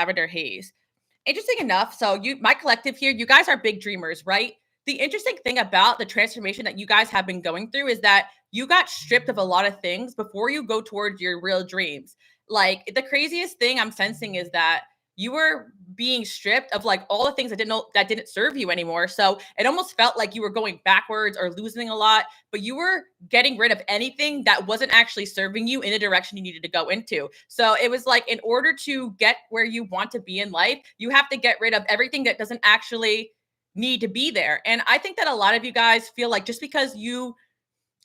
lavender haze. Interesting enough, so my collective here, you guys are big dreamers, right? The interesting thing about the transformation that you guys have been going through is that you got stripped of a lot of things before you go towards your real dreams. Like the craziest thing I'm sensing is that you were being stripped of like all the things that didn't serve you anymore. So it almost felt like you were going backwards or losing a lot, but you were getting rid of anything that wasn't actually serving you in the direction you needed to go into. So it was like, in order to get where you want to be in life, you have to get rid of everything that doesn't actually need to be there. And I think that a lot of you guys feel like just because you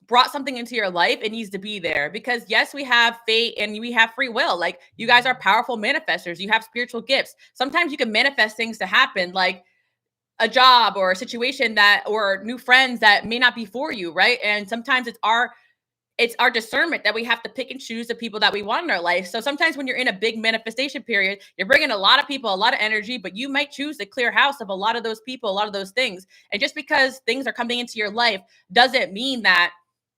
brought something into your life, it needs to be there. Because yes, we have fate and we have free will. Like, you guys are powerful manifestors. You have spiritual gifts. Sometimes you can manifest things to happen, like a job or a situation or new friends that may not be for you, right? And sometimes it's our discernment that we have to pick and choose the people that we want in our life. So sometimes when you're in a big manifestation period, you're bringing a lot of people, a lot of energy, but you might choose to clear house of a lot of those people, a lot of those things. And just because things are coming into your life doesn't mean that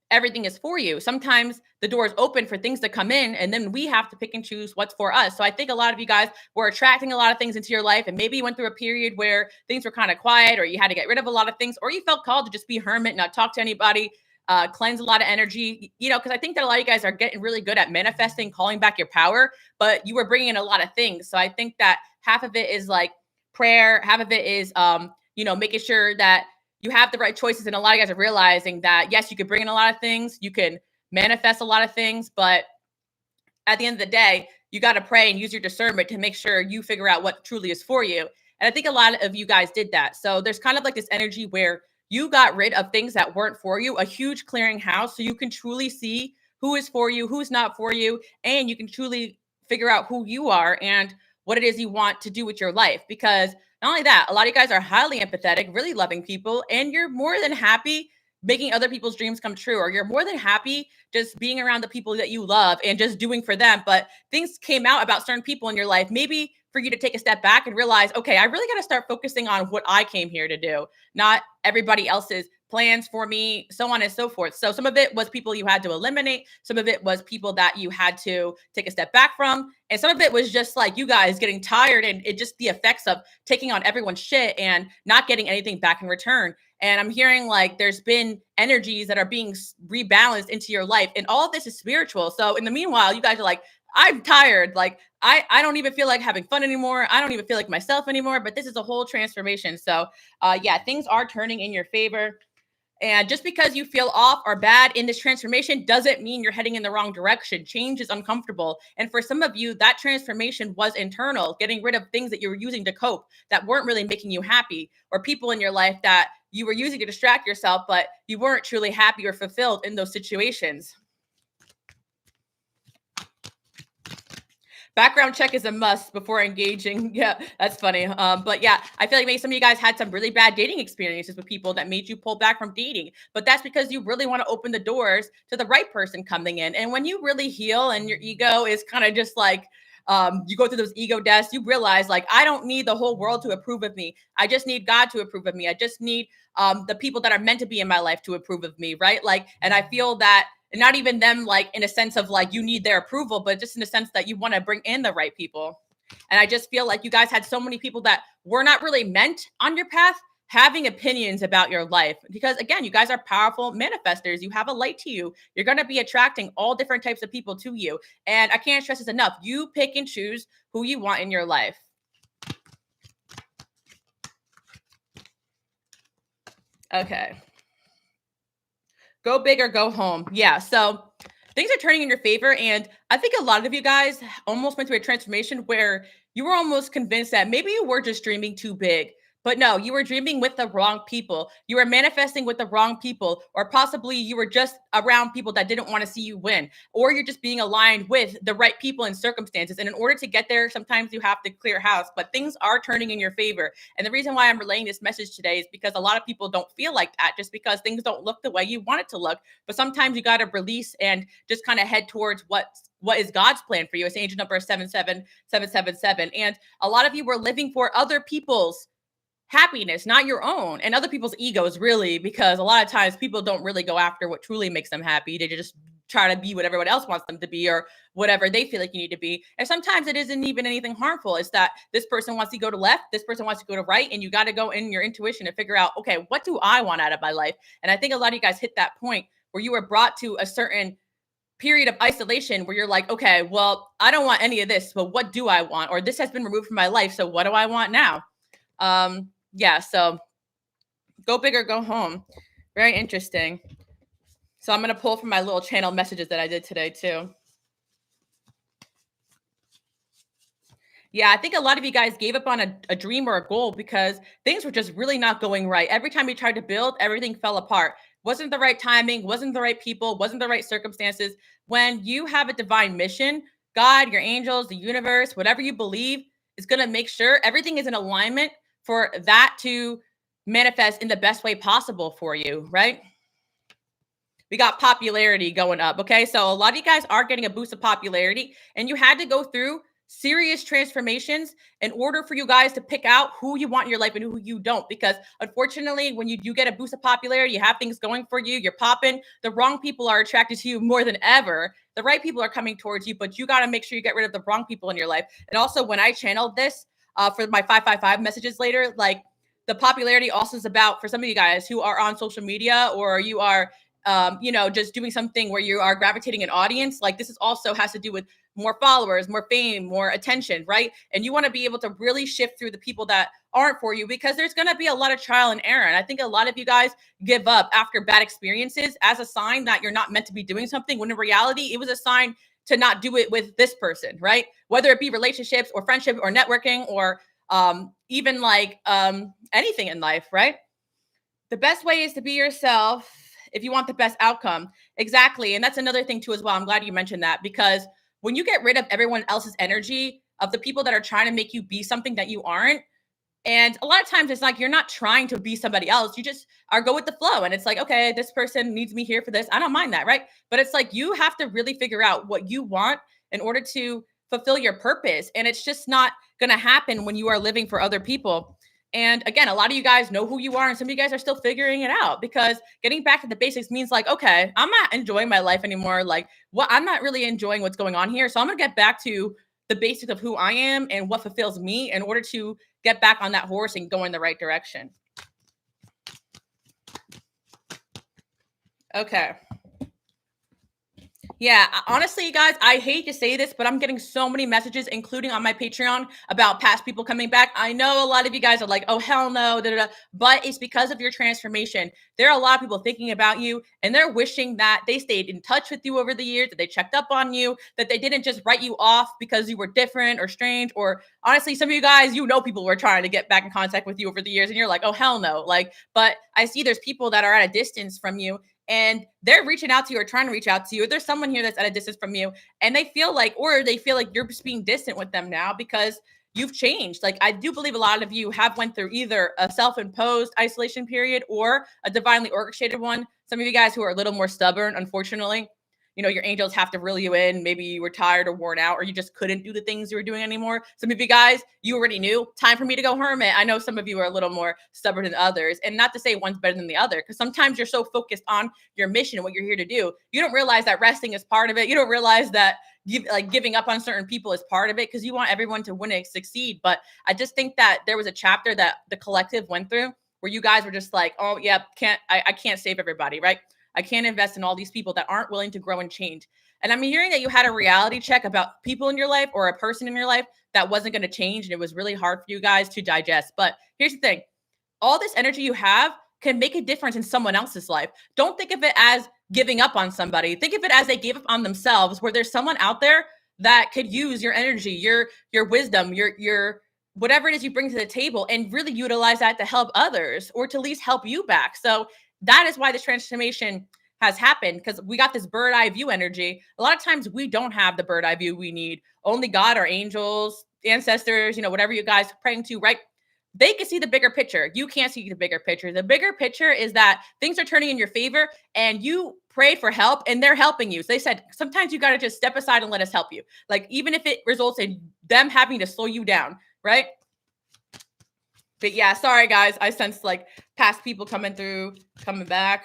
everything is for you. Sometimes the door is open for things to come in, and then we have to pick and choose what's for us. So I think a lot of you guys were attracting a lot of things into your life, and maybe you went through a period where things were kind of quiet, or you had to get rid of a lot of things, or you felt called to just be a hermit, not talk to anybody, cleanse a lot of energy, because I think that a lot of you guys are getting really good at manifesting, calling back your power, but you were bringing in a lot of things. So I think that half of it is like prayer, half of it is, making sure that you have the right choices. And a lot of guys are realizing that, yes, you could bring in a lot of things, you can manifest a lot of things, but at the end of the day, you got to pray and use your discernment to make sure you figure out what truly is for you. And I think a lot of you guys did that. So there's kind of like this energy where you got rid of things that weren't for you, a huge clearing house, so you can truly see who is for you, who's not for you, and you can truly figure out who you are and what it is you want to do with your life. Because not only that, a lot of you guys are highly empathetic, really loving people, and you're more than happy making other people's dreams come true, or you're more than happy just being around the people that you love and just doing for them. But things came out about certain people in your life, maybe for you to take a step back and realize, okay, I really got to start focusing on what I came here to do, not everybody else's plans for me, so on and so forth. So some of it was people you had to eliminate. Some of it was people that you had to take a step back from. And some of it was just like you guys getting tired, and it just the effects of taking on everyone's shit and not getting anything back in return. And I'm hearing like there's been energies that are being rebalanced into your life, and all of this is spiritual. So in the meanwhile, you guys are like, I'm tired. Like, I don't even feel like having fun anymore. I don't even feel like myself anymore, but this is a whole transformation. So things are turning in your favor. And just because you feel off or bad in this transformation doesn't mean you're heading in the wrong direction. Change is uncomfortable. And for some of you, that transformation was internal, getting rid of things that you were using to cope that weren't really making you happy, or people in your life that you were using to distract yourself, but you weren't truly happy or fulfilled in those situations. Background check is a must before engaging. Yeah, that's funny. But yeah, I feel like maybe some of you guys had some really bad dating experiences with people that made you pull back from dating. But that's because you really want to open the doors to the right person coming in. And when you really heal and your ego is kind of just like, you go through those ego deaths, you realize like, I don't need the whole world to approve of me. I just need God to approve of me. I just need the people that are meant to be in my life to approve of me, right? Like, and I feel that, and not even them like in a sense of like you need their approval, but just in a sense that you want to bring in the right people. And I just feel like you guys had so many people that were not really meant on your path having opinions about your life. Because again, you guys are powerful manifestors. You have a light to you. You're going to be attracting all different types of people to you. And I can't stress this enough. You pick and choose who you want in your life. Okay. Go big or go home. Yeah. So things are turning in your favor. And I think a lot of you guys almost went through a transformation where you were almost convinced that maybe you were just dreaming too big. But no, you were dreaming with the wrong people. You were manifesting with the wrong people, or possibly you were just around people that didn't want to see you win, or you're just being aligned with the right people and circumstances. And in order to get there, sometimes you have to clear house, but things are turning in your favor. And the reason why I'm relaying this message today is because a lot of people don't feel like that, just because things don't look the way you want it to look. But sometimes you got to release and just kind of head towards what is God's plan for you. It's angel number 77777. And a lot of you were living for other people's happiness, not your own, and other people's egos, really, because a lot of times people don't really go after what truly makes them happy. They just try to be what everyone else wants them to be or whatever they feel like you need to be. And sometimes it isn't even anything harmful. It's that this person wants to go to left, this person wants to go to right, and you got to go in your intuition and figure out, okay, what do I want out of my life? And I think a lot of you guys hit that point where you were brought to a certain period of isolation where you're like, okay, well, I don't want any of this, but what do I want? Or this has been removed from my life, so what do I want now? Yeah, so go big or go home. Very interesting. So I'm going to pull from my little channel messages that I did today too. Yeah, I think a lot of you guys gave up on a dream or a goal because things were just really not going right. Every time you tried to build, everything fell apart. Wasn't the right timing, wasn't the right people, wasn't the right circumstances. When you have a divine mission, God, your angels, the universe, whatever you believe is going to make sure everything is in alignment for that to manifest in the best way possible for you, right? We got popularity going up. Okay. So a lot of you guys are getting a boost of popularity, and you had to go through serious transformations in order for you guys to pick out who you want in your life and who you don't. Because unfortunately, when you do get a boost of popularity, you have things going for you, you're popping, the wrong people are attracted to you more than ever. The right people are coming towards you, but you got to make sure you get rid of the wrong people in your life. And also, when I channeled this for my 555 messages later, like the popularity also is about for some of you guys who are on social media or you are just doing something where you are gravitating an audience. Like this is also has to do with more followers, more fame, more attention, right? And you want to be able to really shift through the people that aren't for you because there's going to be a lot of trial and error. And I think a lot of you guys give up after bad experiences as a sign that you're not meant to be doing something, when in reality, it was a sign to not do it with this person, right? Whether it be relationships or friendship or networking or even like anything in life, right? The best way is to be yourself if you want the best outcome. Exactly. And that's another thing too as well. I'm glad you mentioned that, because when you get rid of everyone else's energy, of the people that are trying to make you be something that you aren't, and a lot of times it's like you're not trying to be somebody else. You just are go with the flow. And it's like, okay, this person needs me here for this. I don't mind that, right? But it's like you have to really figure out what you want in order to fulfill your purpose. And it's just not going to happen when you are living for other people. And again, a lot of you guys know who you are, and some of you guys are still figuring it out, because getting back to the basics means like, okay, I'm not enjoying my life anymore. Like, what I'm not really enjoying what's going on here. So I'm going to get back to the basics of who I am and what fulfills me in order to get back on that horse and go in the right direction. Okay. Yeah, honestly, you guys, I hate to say this, but I'm getting so many messages, including on my Patreon, about past people coming back. I know a lot of you guys are like, oh, hell no, da, da, da. But it's because of your transformation. There are a lot of people thinking about you, and they're wishing that they stayed in touch with you over the years, that they checked up on you, that they didn't just write you off because you were different or strange. Or honestly, some of you guys, people were trying to get back in contact with you over the years, and you're like, oh, hell no. Like, but I see there's people that are at a distance from you, and they're reaching out to you or trying to reach out to you. There's someone here that's at a distance from you, and they feel like you're just being distant with them now because you've changed. Like, I do believe a lot of you have went through either a self-imposed isolation period or a divinely orchestrated one. Some of you guys who are a little more stubborn, unfortunately, your angels have to reel you in. Maybe you were tired or worn out, or you just couldn't do the things you were doing anymore. Some of you guys, you already knew, time for me to go hermit. I know some of you are a little more stubborn than others, and not to say one's better than the other, because sometimes you're so focused on your mission and what you're here to do, you don't realize that resting is part of it. You don't realize that giving up on certain people is part of it, because you want everyone to win and succeed. But I just think that there was a chapter that the collective went through where you guys were just like, oh yeah, I can't save everybody, right? I can't invest in all these people that aren't willing to grow and change. And I'm hearing that you had a reality check about people in your life or a person in your life that wasn't going to change. And it was really hard for you guys to digest. But here's the thing. All this energy you have can make a difference in someone else's life. Don't think of it as giving up on somebody. Think of it as they gave up on themselves, where there's someone out there that could use your energy, your wisdom, your whatever it is you bring to the table, and really utilize that to help others or to at least help you back. So that is why this transformation has happened, because we got this bird eye view energy. A lot of times we don't have the bird eye view we need. Only God, our angels, ancestors, whatever you guys are praying to, right? They can see the bigger picture. You can't see the bigger picture. The bigger picture is that things are turning in your favor, and you pray for help and they're helping you. So they said, sometimes you got to just step aside and let us help you. Like, even if it results in them having to slow you down, right? But yeah, sorry guys, I sense like past people coming back,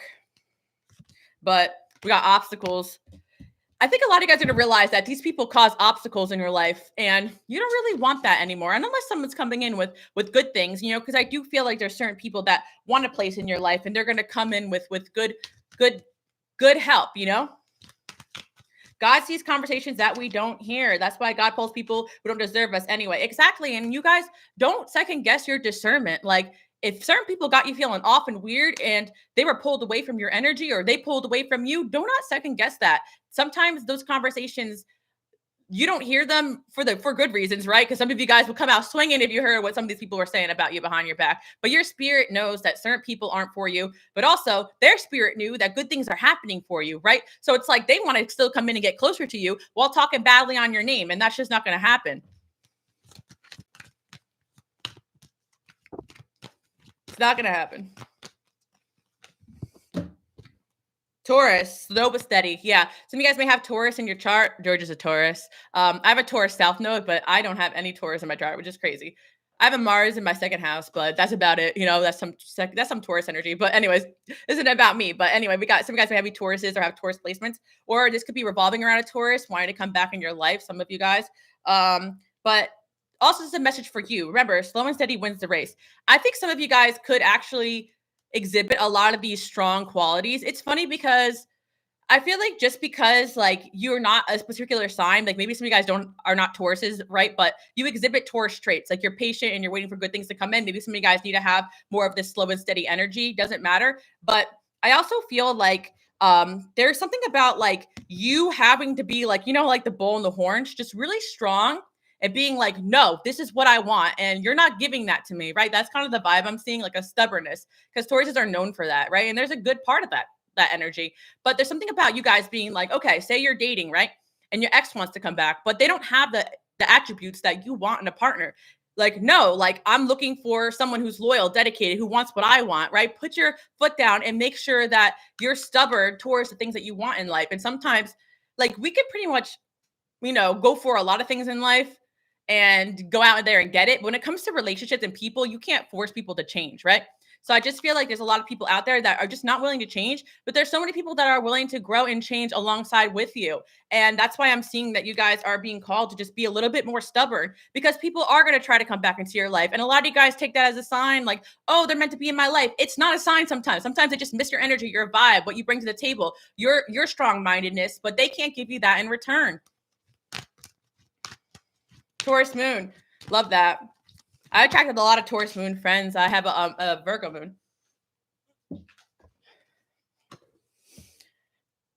but we got obstacles. I think a lot of you guys are going to realize that these people cause obstacles in your life, and you don't really want that anymore. And unless someone's coming in with good things, because I do feel like there's certain people that want a place in your life, and they're going to come in with good good help. God sees conversations that we don't hear. That's why God pulls people who don't deserve us anyway. Exactly. And you guys don't second guess your discernment. Like, if certain people got you feeling off and weird and they were pulled away from your energy or they pulled away from you, do not second guess that. Sometimes those conversations, you don't hear them for good reasons, right? Because some of you guys will come out swinging if you heard what some of these people were saying about you behind your back. But your spirit knows that certain people aren't for you, but also their spirit knew that good things are happening for you, right? So it's like they want to still come in and get closer to you while talking badly on your name, and that's just not going to happen. It's not going to happen. Taurus, slow but steady. Yeah. Some of you guys may have Taurus in your chart. George is a Taurus. I have a Taurus South node, but I don't have any Taurus in my chart, which is crazy. I have a Mars in my second house, but that's about it. That's some Taurus energy. But anyways, this isn't about me. But anyway, we got some guys may have Tauruses or have Taurus placements, or this could be revolving around a Taurus wanting to come back in your life. Some of you guys. But also, it's a message for you. Remember, slow and steady wins the race. I think some of you guys could actually exhibit a lot of these strong qualities. It's funny because I feel like just because like you're not a particular sign, like maybe some of you guys are not Tauruses, right? But you exhibit Taurus traits, like you're patient and you're waiting for good things to come in. Maybe some of you guys need to have more of this slow and steady energy. Doesn't matter. But I also feel like there's something about like you having to be like, like the bull and the horns, just really strong and being like, no, this is what I want. And you're not giving that to me, right? That's kind of the vibe I'm seeing, like a stubbornness, because Tauruses are known for that, right? And there's a good part of that energy. But there's something about you guys being like, okay, say you're dating, right? And your ex wants to come back, but they don't have the attributes that you want in a partner. Like, no, like I'm looking for someone who's loyal, dedicated, who wants what I want, right? Put your foot down and make sure that you're stubborn towards the things that you want in life. And sometimes, like, we could pretty much, go for a lot of things in life and go out there and get it. But when it comes to relationships and people, you can't force people to change, right? So I just feel like there's a lot of people out there that are just not willing to change, but there's so many people that are willing to grow and change alongside with you. And that's why I'm seeing that you guys are being called to just be a little bit more stubborn, because people are going to try to come back into your life. And a lot of you guys take that as a sign like, oh, they're meant to be in my life. It's not a sign sometimes. Sometimes they just miss your energy, your vibe, what you bring to the table, your strong-mindedness, but they can't give you that in return. Taurus moon. Love that. I attracted a lot of Taurus moon friends. I have a Virgo moon.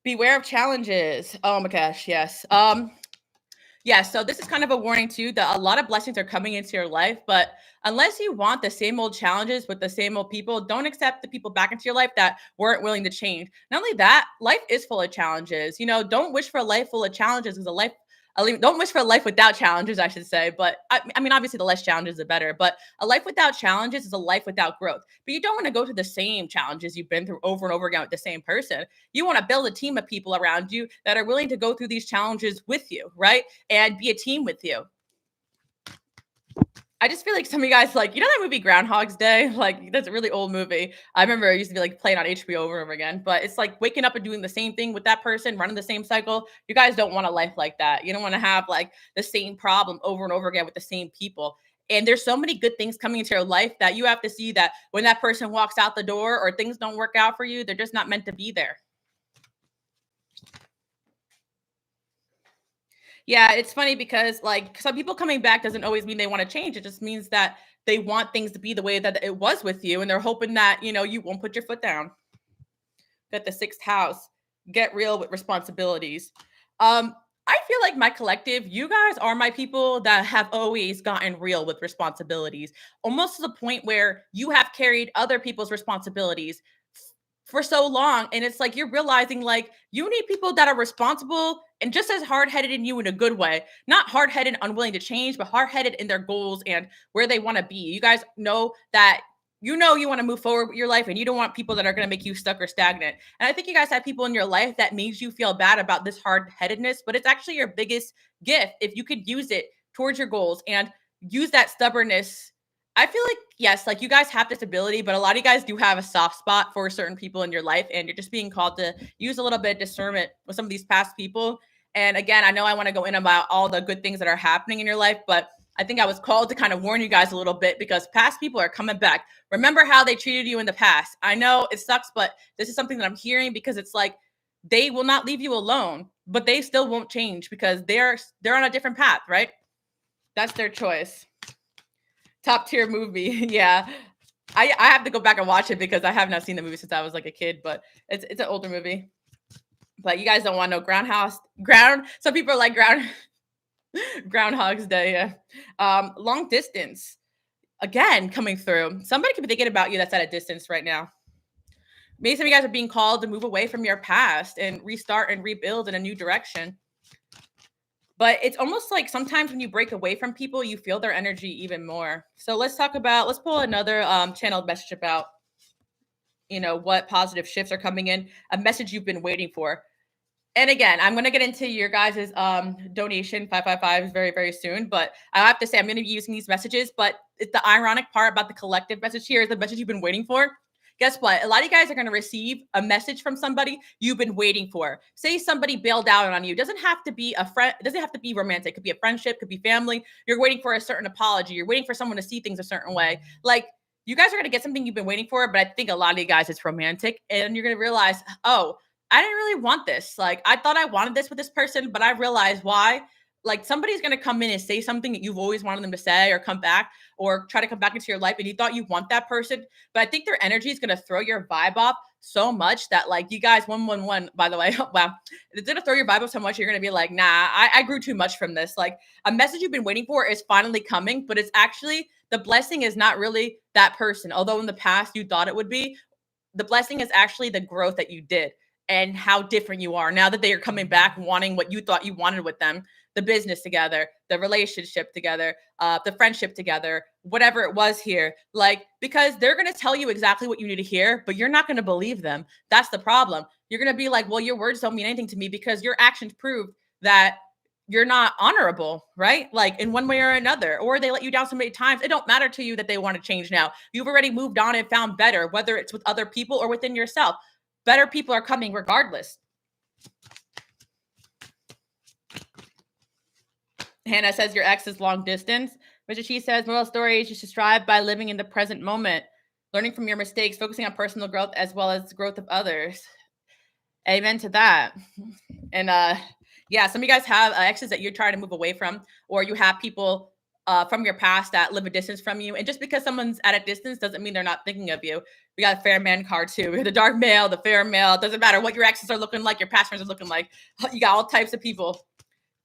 Beware of challenges. Oh my gosh, yes. Yeah, so this is kind of a warning too that a lot of blessings are coming into your life, but unless you want the same old challenges with the same old people, don't accept the people back into your life that weren't willing to change. Not only that, life is full of challenges. Don't wish for a life full of challenges, because don't wish for a life without challenges, I should say. But I mean, obviously, the less challenges, the better. But a life without challenges is a life without growth. But you don't want to go through the same challenges you've been through over and over again with the same person. You want to build a team of people around you that are willing to go through these challenges with you, right? And be a team with you. I just feel like some of you guys, like, that movie Groundhog's Day? Like, that's a really old movie. I remember it used to be like playing on HBO over and over again, but it's like waking up and doing the same thing with that person, running the same cycle. You guys don't want a life like that. You don't want to have like the same problem over and over again with the same people. And there's so many good things coming into your life that you have to see that when that person walks out the door or things don't work out for you, they're just not meant to be there. Yeah, it's funny because like some people coming back doesn't always mean they want to change. It just means that they want things to be the way that it was with you, and they're hoping that you won't put your foot down. Got the sixth house. Get real with responsibilities. I feel like my collective, you guys are my people that have always gotten real with responsibilities, almost to the point where you have carried other people's responsibilities for so long. And it's like you're realizing like you need people that are responsible and just as hard-headed in you in a good way, not hard-headed, unwilling to change, but hard-headed in their goals and where they want to be. You guys know that you want to move forward with your life, and you don't want people that are going to make you stuck or stagnant. And I think you guys have people in your life that makes you feel bad about this hard-headedness, but it's actually your biggest gift if you could use it towards your goals and use that stubbornness. I feel like, yes, like you guys have this ability, but a lot of you guys do have a soft spot for certain people in your life, and you're just being called to use a little bit of discernment with some of these past people And again, I know I want to go in about all the good things that are happening in your life, but I think I was called to kind of warn you guys a little bit because past people are coming back. Remember how they treated you in the past. I know it sucks, but this is something that I'm hearing because it's like they will not leave you alone, but they still won't change because they're on a different path, right? That's their choice. Top tier movie. Yeah. I have to go back and watch it because I have not seen the movie since I was like a kid, but it's an older movie. But you guys don't want no ground. Some people are like Groundhog's Day. Yeah. Long distance. Again, coming through. Somebody could be thinking about you that's at a distance right now. Maybe some of you guys are being called to move away from your past and restart and rebuild in a new direction. But it's almost like sometimes when you break away from people, you feel their energy even more. So let's pull another channeled message about, what positive shifts are coming in, a message you've been waiting for. And again, I'm going to get into your guys' donation 555 very, very soon. But I have to say, I'm going to be using these messages. But it's the ironic part about the collective message here is the message you've been waiting for. Guess what? A lot of you guys are going to receive a message from somebody you've been waiting for. Say somebody bailed out on you. It doesn't have to be a friend. It doesn't have to be romantic. It could be a friendship. It could be family. You're waiting for a certain apology. You're waiting for someone to see things a certain way. Like, you guys are going to get something you've been waiting for. But I think a lot of you guys, it's romantic. And you're going to realize, oh, I didn't really want this. Like, I thought I wanted this with this person, but I realized why. Like, somebody's going to come in and say something that you've always wanted them to say or come back or try to come back into your life and you thought you want that person. But I think their energy is going to throw your vibe off so much that, like, you guys, 111, by the way, wow, it's going to throw your vibe off so much you're going to be like, nah, I grew too much from this. Like, a message you've been waiting for is finally coming, but it's actually, the blessing is not really that person. Although in the past you thought it would be, the blessing is actually the growth that you did and how different you are now that they are coming back wanting what you thought you wanted with them, the business together, the relationship together, the friendship together, whatever it was here. Like, because they're going to tell you exactly what you need to hear, but you're not going to believe them. That's the problem. You're going to be like, well, your words don't mean anything to me because your actions prove that you're not honorable, right? Like, in one way or another, or they let you down so many times. It don't matter to you that they want to change now. You've already moved on and found better, whether it's with other people or within yourself. Better people are coming regardless. Hannah says your ex is long distance. Mr. Chi says moral story is you should strive by living in the present moment, learning from your mistakes, focusing on personal growth as well as the growth of others. Amen to that. And yeah, some of you guys have exes that you're trying to move away from, or you have people from your past that live a distance from you. And just because someone's at a distance doesn't mean they're not thinking of you. We got a fair man card too. We have the dark male, the fair male. It doesn't matter what your exes are looking like, your past friends are looking like. You got all types of people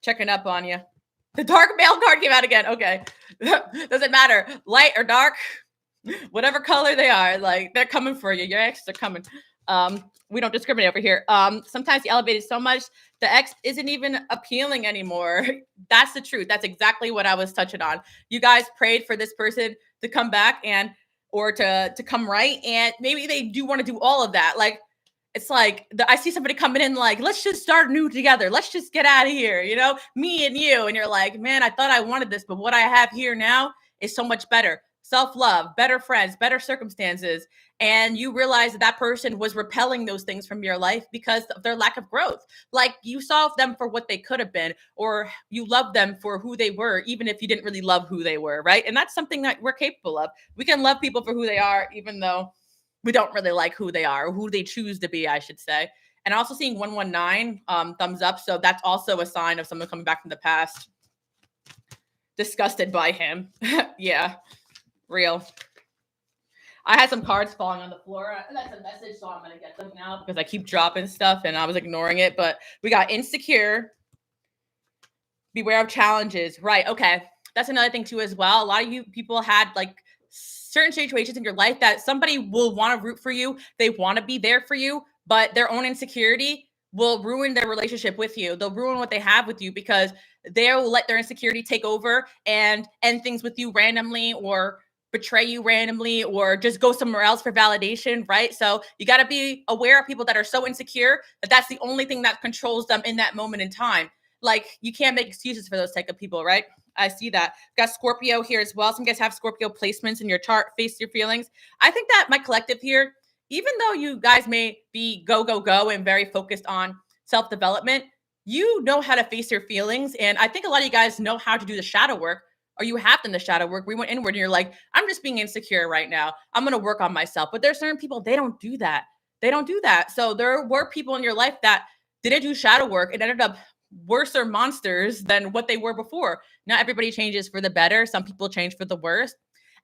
checking up on you. The dark male card came out again. Okay. Doesn't matter. Light or dark, whatever color they are, like, they're coming for you. Your exes are coming. We don't discriminate over here. Sometimes you elevated so much, the ex isn't even appealing anymore. That's the truth. That's exactly what I was touching on. You guys prayed for this person to come back or to come right. And maybe they do want to do all of that. Like, it's like, I see somebody coming in like, let's just start new together. Let's just get out of here, me and you. And you're like, man, I thought I wanted this, but what I have here now is so much better. Self-love, better friends, better circumstances. And you realize that person was repelling those things from your life because of their lack of growth. Like, you saw them for what they could have been, or you loved them for who they were, even if you didn't really love who they were, right? And that's something that we're capable of. We can love people for who they are, even though we don't really like who they are, or who they choose to be, I should say. And also seeing 119 thumbs up. So that's also a sign of someone coming back from the past. Disgusted by him. Yeah, real. I had some cards falling on the floor. That's a message, so I'm going to get them now because I keep dropping stuff and I was ignoring it. But we got insecure. Beware of challenges. Right. Okay. That's another thing too as well. A lot of you people had like certain situations in your life that somebody will want to root for you. They want to be there for you, but their own insecurity will ruin their relationship with you. They'll ruin what they have with you because they'll let their insecurity take over and end things with you randomly, or betray you randomly, or just go somewhere else for validation, right? So you got to be aware of people that are so insecure that that's the only thing that controls them in that moment in time. Like, you can't make excuses for those type of people, right? I see that. Got Scorpio here as well. Some guys have Scorpio placements in your chart. Face your feelings. I think that my collective here, even though you guys may be go, go, go and very focused on self-development, you know how to face your feelings. And I think a lot of you guys know how to do the shadow work, or you have done the shadow work. We went inward and you're like, I'm just being insecure right now. I'm going to work on myself. But there's certain people, they don't do that. They don't do that. So there were people in your life that didn't do shadow work and ended up worse or monsters than what they were before. Not everybody changes for the better. Some people change for the worse.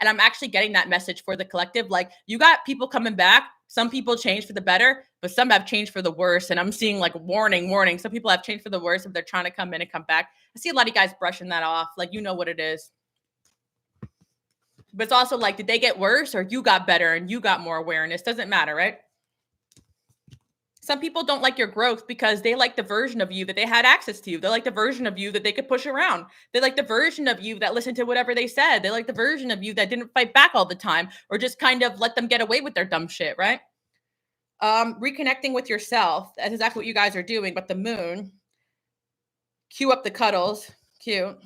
And I'm actually getting that message for the collective. Like, you got people coming back. Some people change for the better, but some have changed for the worse. And I'm seeing like warning, warning. Some people have changed for the worse if they're trying to come in and come back. I see a lot of you guys brushing that off. Like, you know what it is. But it's also like, did they get worse or you got better and you got more awareness? Doesn't matter, right? Some people don't like your growth because they like the version of you that they had access to. They like the version of you that they could push around. They like the version of you that listened to whatever they said. They like the version of you that didn't fight back all the time or just kind of let them get away with their dumb shit, right? Reconnecting with yourself. That's exactly what you guys are doing. But the moon, cue up the cuddles. Cute.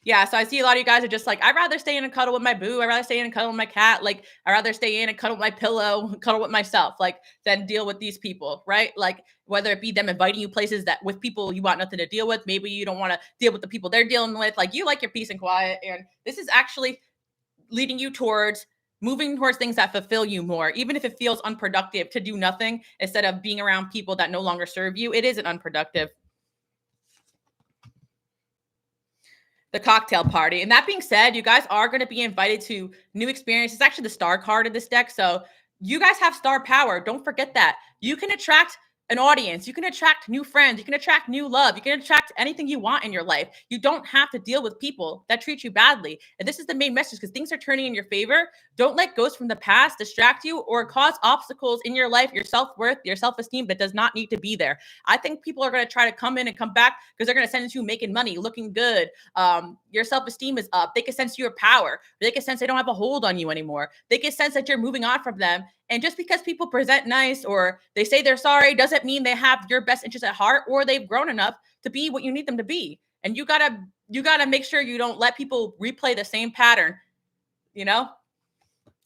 Yeah, so I see a lot of you guys are just like, I'd rather stay in and cuddle with my boo. I'd rather stay in and cuddle with my cat. Like, I'd rather stay in and cuddle with my pillow, cuddle with myself, like, than deal with these people, right? Like, whether it be them inviting you places that with people you want nothing to deal with, maybe you don't want to deal with the people they're dealing with. Like, you like your peace and quiet. And this is actually leading you towards moving towards things that fulfill you more, even if it feels unproductive to do nothing instead of being around people that no longer serve you. It isn't unproductive. The cocktail party. And that being said, you guys are going to be invited to new experiences. It's actually the star card of this deck. So you guys have star power. Don't forget that. You can attract an audience. You can attract new friends. You can attract new love. You can attract anything you want in your life. You don't have to deal with people that treat you badly. And this is the main message, because things are turning in your favor. Don't let ghosts from the past distract you or cause obstacles in your life, your self-worth, your self-esteem that does not need to be there. I think people are going to try to come in and come back because they're going to sense you making money, looking good. Your self-esteem is up. They can sense your power. They can sense they don't have a hold on you anymore. They can sense that you're moving on from them. And just because people present nice or they say they're sorry doesn't mean they have your best interest at heart or they've grown enough to be what you need them to be. And you gotta make sure you don't let people replay the same pattern. You know,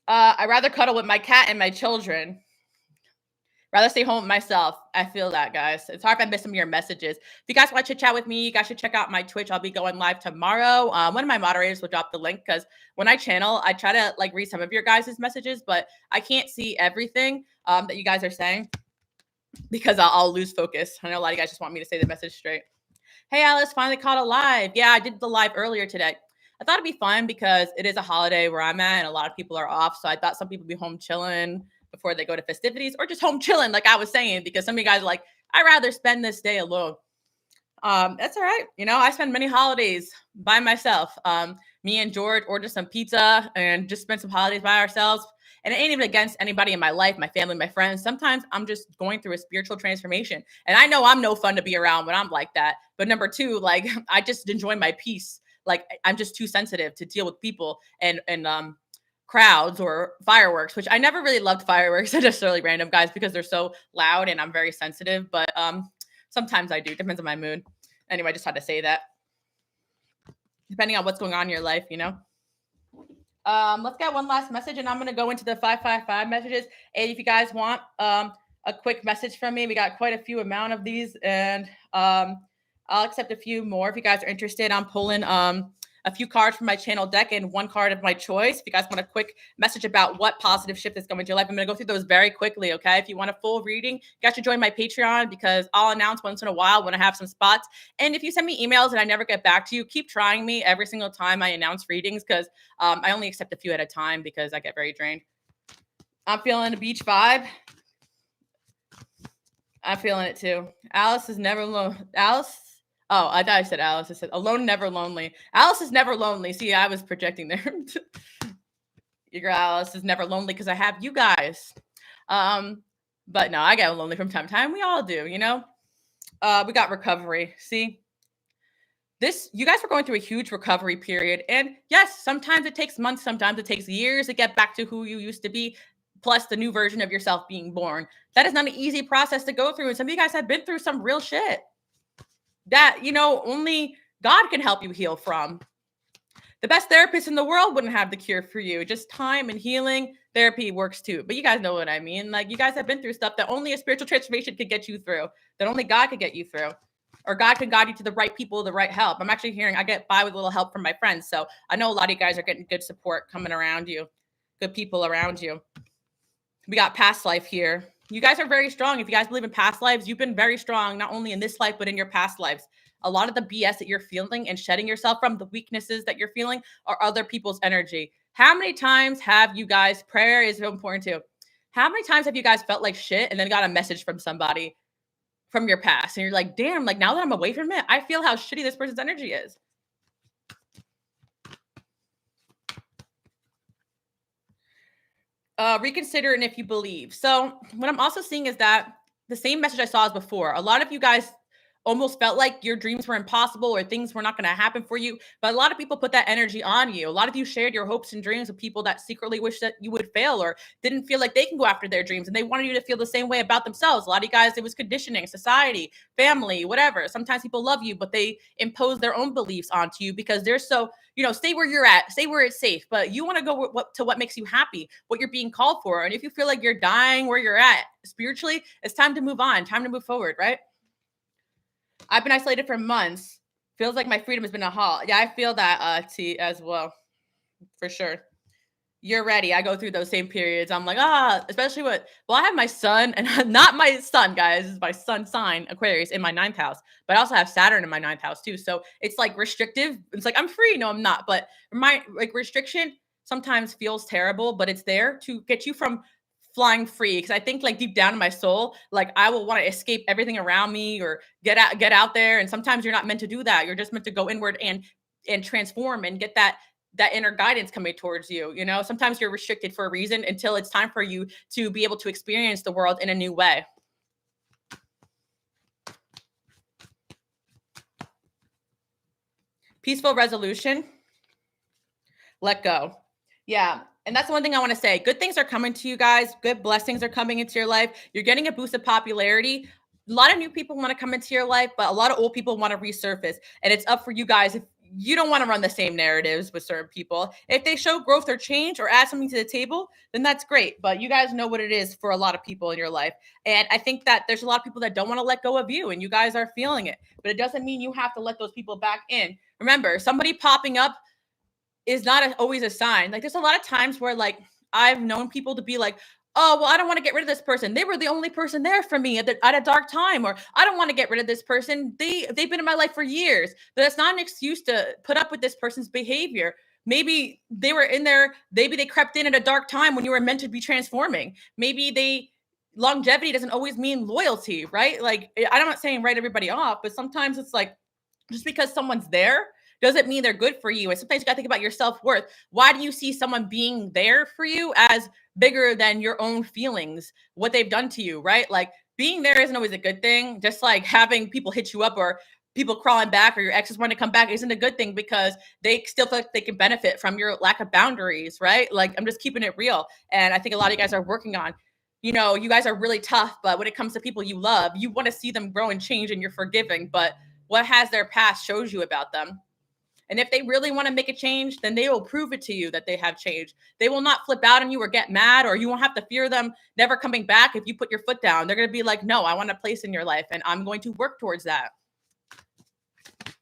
I'd rather cuddle with my cat and my children. Rather stay home with myself. I feel that, guys. It's hard if I miss some of your messages. If you guys want to chit chat with me, you guys should check out my Twitch. I'll be going live tomorrow. One of my moderators will drop the link because when I channel, I try to like read some of your guys' messages, but I can't see everything that you guys are saying because I'll lose focus. I know a lot of you guys just want me to say the message straight. Hey, Alice, finally caught a live. Yeah, I did the live earlier today. I thought it'd be fun because it is a holiday where I'm at and a lot of people are off. So I thought some people would be home chilling before they go to festivities or just home chilling, like I was saying, because some of you guys are like, I'd rather spend this day alone. That's all right. You know, I spend many holidays by myself. Me and George ordered some pizza and just spent some holidays by ourselves. And it ain't even against anybody in my life, my family, my friends. Sometimes I'm just going through a spiritual transformation. And I know I'm no fun to be around when I'm like that. But number two, like, I just enjoy my peace. Like, I'm just too sensitive to deal with people and crowds or fireworks, which I never really loved fireworks. They're just really random, guys, because they're so loud and I'm very sensitive. But sometimes I do. Depends on my mood. Anyway, I just had to say that. Depending on what's going on in your life, you know. Let's get one last message, and I'm gonna go into the 555 messages. And if you guys want a quick message from me, we got quite a few amount of these, and I'll accept a few more if you guys are interested. I'm pulling a few cards from my channel deck and one card of my choice. If you guys want a quick message about what positive shift is coming to your life, I'm going to go through those very quickly, okay? If you want a full reading, you guys should join my Patreon because I'll announce once in a while when I have some spots. And if you send me emails and I never get back to you, keep trying me every single time I announce readings because I only accept a few at a time because I get very drained. I'm feeling a beach vibe. I'm feeling it too. Alice is never alone. Alice. Oh, I thought I said Alice. I said alone, never lonely. Alice is never lonely. See, I was projecting there. Your girl Alice is never lonely because I have you guys. But no, I get lonely from time to time. We all do, you know. We got recovery. See, you guys were going through a huge recovery period, and yes, sometimes it takes months, sometimes it takes years to get back to who you used to be. Plus, the new version of yourself being born. That is not an easy process to go through, and some of you guys have been through some real shit that, you know, only God can help you heal from. The best therapist in the world wouldn't have the cure for you. Just time and healing therapy works too. But you guys know what I mean. Like, you guys have been through stuff that only a spiritual transformation could get you through, that only God could get you through. or God can guide you to the right people, the right help. I'm actually hearing I get by with a little help from my friends. So I know a lot of you guys are getting good support coming around you, good people around you. We got past life here. You guys are very strong. If you guys believe in past lives, you've been very strong, not only in this life, but in your past lives. A lot of the BS that you're feeling and shedding yourself from, the weaknesses that you're feeling, are other people's energy. How many times have you guys, prayer is so important too. How many times have you guys felt like shit and then got a message from somebody from your past? And you're like, damn, like now that I'm away from it, I feel how shitty this person's energy is. Reconsider and if you believe. So what I'm also seeing is that the same message I saw as before. A lot of you guys almost felt like your dreams were impossible or things were not going to happen for you. But a lot of people put that energy on you. A lot of you shared your hopes and dreams with people that secretly wish that you would fail or didn't feel like they can go after their dreams. And they wanted you to feel the same way about themselves. A lot of you guys, it was conditioning, society, family, whatever. Sometimes people love you, but they impose their own beliefs onto you because they're so, stay where you're at, stay where it's safe. But you want to go to what makes you happy, what you're being called for. And if you feel like you're dying where you're at spiritually, it's time to move on, time to move forward, right? I've been isolated for months. Feels like my freedom has been a halt. Yeah, I feel that, T, as well, for sure. You're ready. I go through those same periods. I'm like, especially I have my son, and not my son, guys. This is my sun sign, Aquarius, in my ninth house. But I also have Saturn in my ninth house, too. So it's like restrictive. It's like, I'm free. No, I'm not. But my restriction sometimes feels terrible, but it's there to get you from flying free, because I think like deep down in my soul, like I will want to escape everything around me or get out there. And sometimes you're not meant to do that. You're just meant to go inward and transform and get that inner guidance coming towards you. Sometimes you're restricted for a reason until it's time for you to be able to experience the world in a new way. Peaceful resolution. Let go. Yeah. And that's the one thing I want to say. Good things are coming to you guys. Good blessings are coming into your life. You're getting a boost of popularity. A lot of new people want to come into your life, but a lot of old people want to resurface. And it's up for you guys. If you don't want to run the same narratives with certain people, if they show growth or change or add something to the table, then that's great. But you guys know what it is for a lot of people in your life. And I think that there's a lot of people that don't want to let go of you, and you guys are feeling it. But it doesn't mean you have to let those people back in. Remember, somebody popping up is not always a sign. Like there's a lot of times where like I've known people to be like, oh, well, I don't want to get rid of this person. They were the only person there for me at a dark time. Or I don't want to get rid of this person. They've been in my life for years. But that's not an excuse to put up with this person's behavior. Maybe they were in there. Maybe they crept in at a dark time when you were meant to be transforming. Maybe longevity doesn't always mean loyalty, right? Like I'm not saying write everybody off, but sometimes it's like just because someone's there doesn't mean they're good for you. And sometimes you got to think about your self-worth. Why do you see someone being there for you as bigger than your own feelings, what they've done to you, right? Like being there isn't always a good thing. Just like having people hit you up or people crawling back or your exes want to come back isn't a good thing, because they still feel like they can benefit from your lack of boundaries, right? Like I'm just keeping it real. And I think a lot of you guys are working on, you guys are really tough, but when it comes to people you love, you want to see them grow and change and you're forgiving. But what has their past shows you about them? And if they really want to make a change, then they will prove it to you that they have changed. They will not flip out on you or get mad, or you won't have to fear them never coming back if you put your foot down. They're going to be like, no, I want a place in your life and I'm going to work towards that.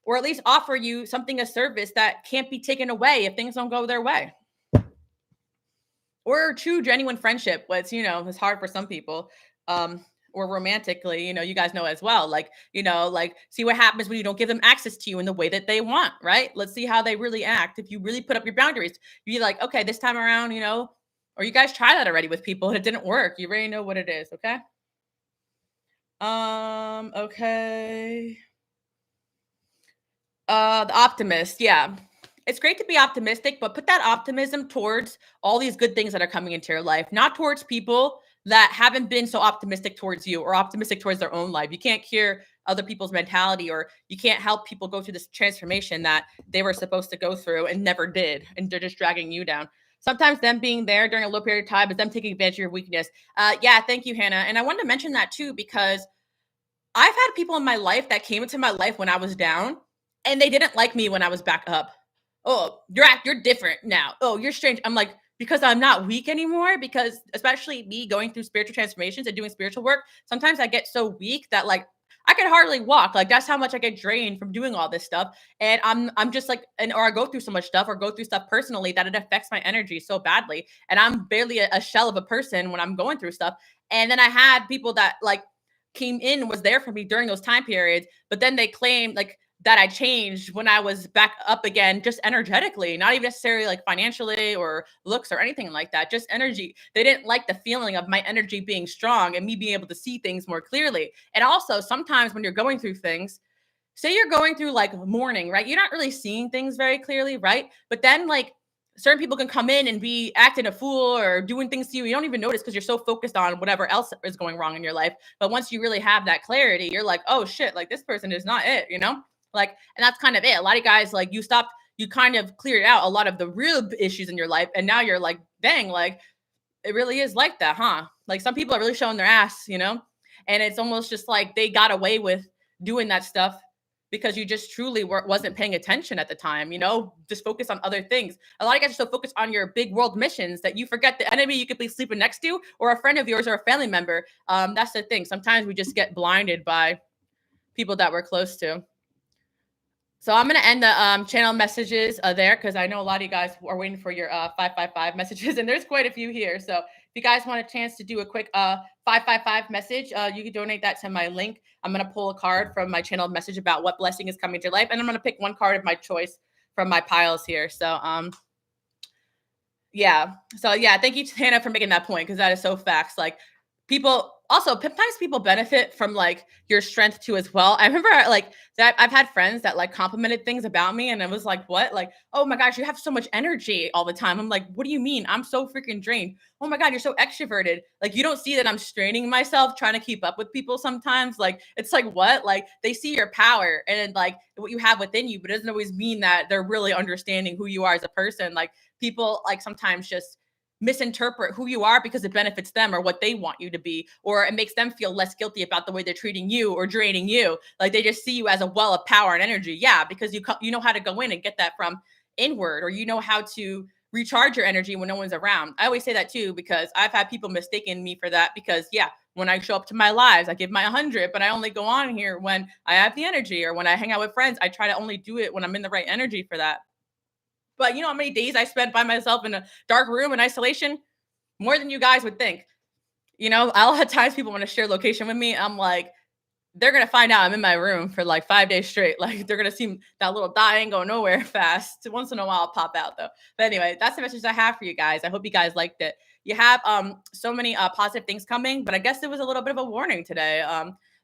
Or at least offer you something, a service that can't be taken away if things don't go their way. Or true, genuine friendship, which, is hard for some people. Or romantically, you guys know as well, like see what happens when you don't give them access to you in the way that they want, right? Let's see how they really act. If you really put up your boundaries, you're like, okay, this time around, or you guys try that already with people and it didn't work. You already know what it is. Okay. Okay. The optimist. Yeah. It's great to be optimistic, but put that optimism towards all these good things that are coming into your life, not towards people that haven't been so optimistic towards you or optimistic towards their own life. You can't cure other people's mentality, or you can't help people go through this transformation that they were supposed to go through and never did. And they're just dragging you down. Sometimes them being there during a low period of time is them taking advantage of your weakness. Yeah, thank you, Hannah. And I wanted to mention that too, because I've had people in my life that came into my life when I was down and they didn't like me when I was back up. Oh, you're different now. Oh, you're strange. I'm like, because I'm not weak anymore, because especially me going through spiritual transformations and doing spiritual work, sometimes I get so weak that like I can hardly walk. Like that's how much I get drained from doing all this stuff. And I'm just like, and or I go through so much stuff or go through stuff personally that it affects my energy so badly. And I'm barely a shell of a person when I'm going through stuff. And then I had people that like came in, was there for me during those time periods, but then they claimed like that I changed when I was back up again, just energetically, not even necessarily like financially or looks or anything like that, just energy. They didn't like the feeling of my energy being strong and me being able to see things more clearly. And also, sometimes when you're going through things, say you're going through like mourning, right? You're not really seeing things very clearly, right? But then like certain people can come in and be acting a fool or doing things to you. You don't even notice because you're so focused on whatever else is going wrong in your life. But once you really have that clarity, you're like, oh shit, like this person is not it, you know? Like, and that's kind of it. A lot of guys, like you kind of cleared out a lot of the real issues in your life. And now you're like, dang, like it really is like that, huh? Like some people are really showing their ass, you know? And it's almost just like they got away with doing that stuff because you just truly wasn't paying attention at the time, you know, just focus on other things. A lot of guys are so focused on your big world missions that you forget the enemy you could be sleeping next to or a friend of yours or a family member. That's the thing. Sometimes we just get blinded by people that we're close to. So I'm going to end the channel messages there because I know a lot of you guys are waiting for your 555 messages, and there's quite a few here. So if you guys want a chance to do a quick 555 message, you can donate that to my link. I'm going to pull a card from my channel message about what blessing is coming to your life, and I'm going to pick one card of my choice from my piles here. So yeah. So yeah, thank you, Hannah, for making that point because that is so facts. Like people also sometimes people benefit from like your strength too as well. I remember like that I've had friends that like complimented things about me and I was like, what? Like, oh my gosh, you have so much energy all the time. I'm like, what do you mean? I'm so freaking drained. Oh my God, you're so extroverted. Like you don't see that I'm straining myself trying to keep up with people sometimes. Like it's like what? Like they see your power and like what you have within you, but it doesn't always mean that they're really understanding who you are as a person. Like people like sometimes just misinterpret who you are because it benefits them or what they want you to be, or it makes them feel less guilty about the way they're treating you or draining you. Like they just see you as a well of power and energy. Yeah, because you know how to go in and get that from inward, or you know how to recharge your energy when no one's around. I always say that too because I've had people mistaken me for that because yeah, when I show up to my lives, I give my 100, but I only go on here when I have the energy, or when I hang out with friends, I try to only do it when I'm in the right energy for that. But you know how many days I spent by myself in a dark room in isolation? More than you guys would think. You know, a lot of times people want to share location with me. I'm like, they're gonna find out I'm in my room for like 5 days straight. Like they're gonna see that little dot ain't go nowhere fast. Once in a while, I'll pop out though. But anyway, that's the message I have for you guys. I hope you guys liked it. You have so many positive things coming, but I guess it was a little bit of a warning today.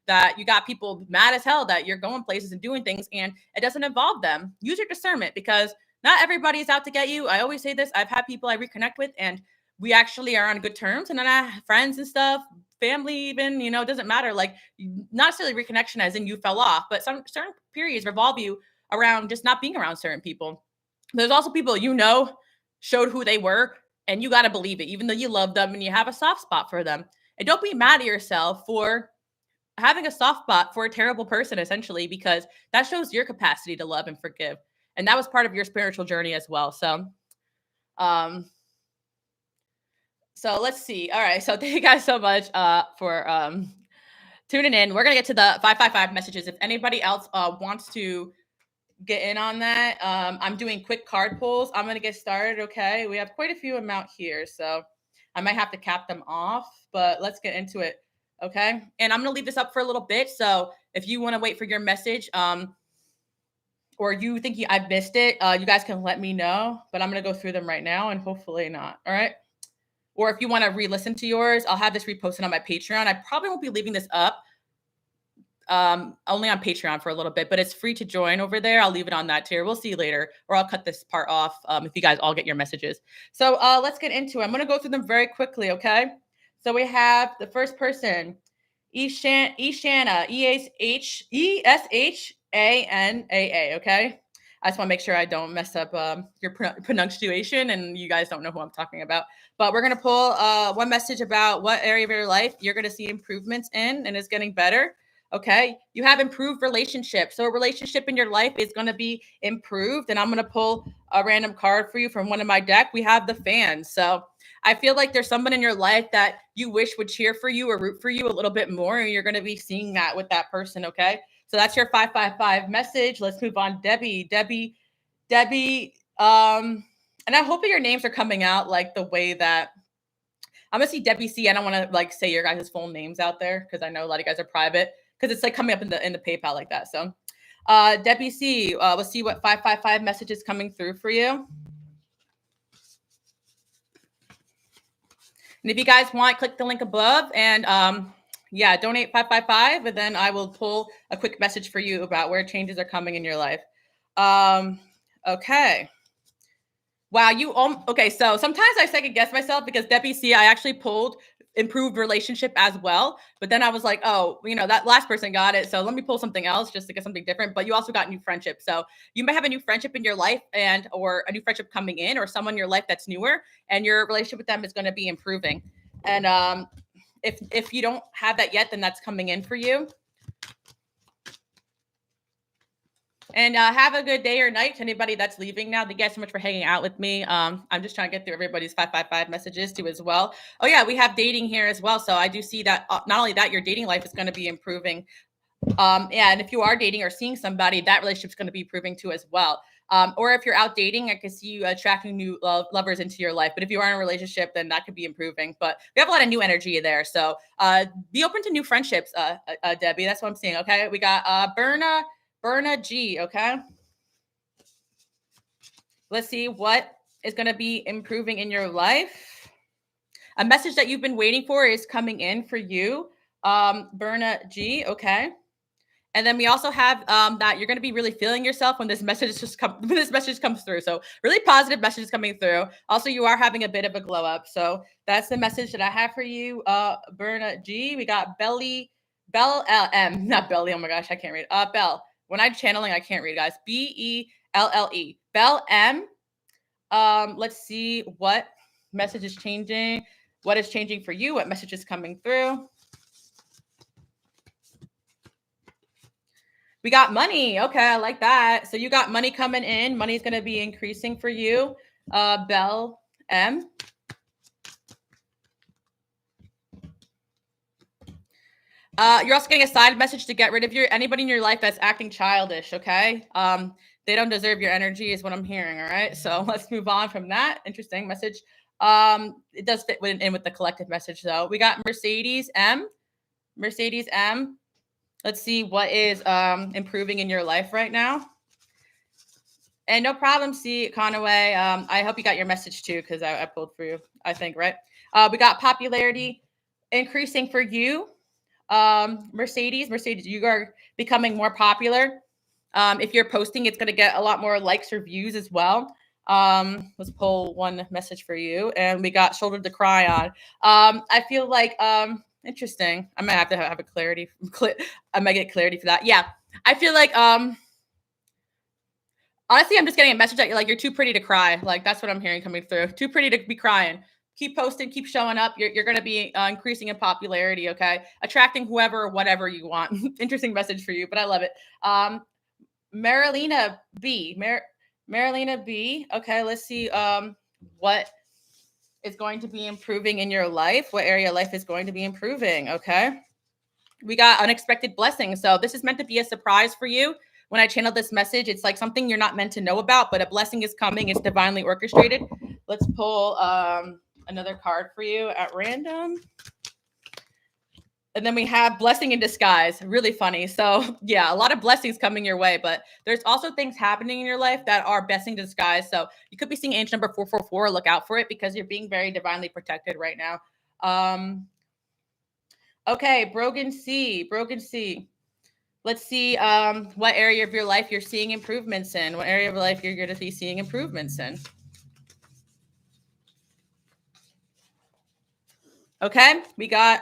That you got people mad as hell that you're going places and doing things and it doesn't involve them. Use your discernment because not everybody is out to get you. I always say this. I've had people I reconnect with and we actually are on good terms, and then I have friends and stuff, family even, you know, it doesn't matter. Like not necessarily reconnection as in you fell off, but some certain periods revolve you around just not being around certain people. There's also people you know showed who they were and you got to believe it, even though you love them and you have a soft spot for them. And don't be mad at yourself for having a soft spot for a terrible person, essentially, because that shows your capacity to love and forgive. And that was part of your spiritual journey as well. Um, so let's see. All right. So thank you guys so much for tuning in. We're gonna get to the 555 messages. If anybody else wants to get in on that, I'm doing quick card pulls. I'm gonna get started. Okay. We have quite a few amount here, so I might have to cap them off, but let's get into it. Okay. And I'm gonna leave this up for a little bit. So if you want to wait for your message, or you think I've missed it, you guys can let me know. But I'm gonna go through them right now, and hopefully not. All right. Or if you want to re-listen to yours, I'll have this reposted on my Patreon. I probably won't be leaving this up only on Patreon for a little bit, but it's free to join over there. I'll leave it on that tier. We'll see you later, or I'll cut this part off if you guys all get your messages. So let's get into it. I'm going to go through them very quickly, okay? So we have the first person, Eshana, Eshana, okay? I just want to make sure I don't mess up your pronunciation and you guys don't know who I'm talking about. But we're going to pull one message about what area of your life you're going to see improvements in and is getting better. Okay. You have improved relationships. So a relationship in your life is going to be improved. And I'm going to pull a random card for you from one of my deck. We have the Fan. So I feel like there's someone in your life that you wish would cheer for you or root for you a little bit more, and you're going to be seeing that with that person. Okay, so that's your 555 message. Let's move on. Debbie. And I hope your names are coming out like the way that I'm gonna see Debbie C. I don't want to like say your guys' full names out there because I know a lot of you guys are private because it's like coming up in the PayPal like that. So Debbie C, let's see what 555 message is coming through for you. And if you guys want, click the link above and yeah, donate 555, and then I will pull a quick message for you about where changes are coming in your life. Okay. Wow, okay. So sometimes I second guess myself because Debbie C, I actually pulled improved relationship as well. But then I was like, oh, that last person got it. So let me pull something else just to get something different. But you also got new friendship. So you may have a new friendship in your life or a new friendship coming in or someone in your life that's newer and your relationship with them is going to be improving. And if you don't have that yet, then that's coming in for you. And have a good day or night to anybody that's leaving now. Thank you guys so much for hanging out with me. I'm just trying to get through everybody's 555 messages too as well. Oh yeah, we have dating here as well. So I do see that not only that, your dating life is going to be improving. Yeah, and if you are dating or seeing somebody, that relationship is going to be improving too as well. Or if you're out dating, I can see you attracting new lovers into your life. But if you are in a relationship, then that could be improving. But we have a lot of new energy there. So be open to new friendships, Debbie. That's what I'm seeing. Okay, we got Berna G, okay? Let's see what is going to be improving in your life. A message that you've been waiting for is coming in for you, Berna G, okay? And then we also have that you're going to be really feeling yourself when this message comes through. So really positive messages coming through. Also, you are having a bit of a glow up. So that's the message that I have for you, Berna G. We got Bell M, not Belly. Oh my gosh, I can't read. Bell. When I'm channeling, I can't read, guys. Belle. Bell M. Let's see what message is changing. What is changing for you? What message is coming through? We got money. Okay, I like that. So you got money coming in. Money's going to be increasing for you. Bell M. You're also getting a side message to get rid of anybody in your life that's acting childish, okay? They don't deserve your energy is what I'm hearing, all right? So let's move on from that. Interesting message. It does fit in with the collective message, though. We got Mercedes M. Let's see what is improving in your life right now. And no problem, C. Conaway. I hope you got your message, too, because I pulled for you, I think, right? We got popularity increasing for you. Mercedes, you are becoming more popular. If you're posting, it's going to get a lot more likes or views as well. Let's pull one message for you. And we got shoulder to cry on. I feel like, interesting. I might have to have a clarity. I might get clarity for that. Yeah. I feel like, honestly, I'm just getting a message that you're too pretty to cry. Like, that's what I'm hearing coming through. Too pretty to be crying. Keep posting, keep showing up. You're going to be increasing in popularity, okay? Attracting whoever or whatever you want. Interesting message for you, but I love it. Marilena B. Marilena B. Okay, let's see what is going to be improving in your life. What area of life is going to be improving, okay? We got unexpected blessings. So this is meant to be a surprise for you. When I channel this message, it's like something you're not meant to know about, but a blessing is coming. It's divinely orchestrated. Let's pull another card for you at random. And then we have blessing in disguise. Really funny. So yeah, a lot of blessings coming your way, but there's also things happening in your life that are blessing in disguise. So you could be seeing angel number 444. Look out for it because you're being very divinely protected right now. Okay, Brogan C. Let's see what area of your life you're seeing improvements in. What area of life you're going to be seeing improvements in. Okay, we got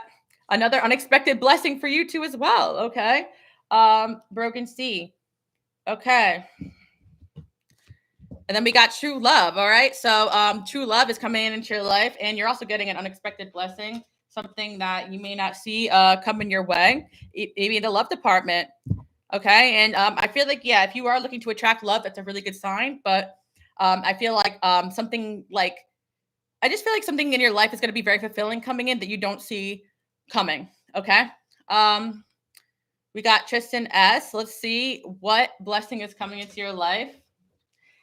another unexpected blessing for you too as well. Okay, Broken C. Okay. And then we got true love. All right. So true love is coming into your life, and you're also getting an unexpected blessing, something that you may not see coming your way, maybe in the love department. Okay. And I feel like, yeah, if you are looking to attract love, that's a really good sign. But I feel like something like I just feel like something in your life is going to be very fulfilling coming in that you don't see coming. Okay. We got Tristan S. Let's see what blessing is coming into your life.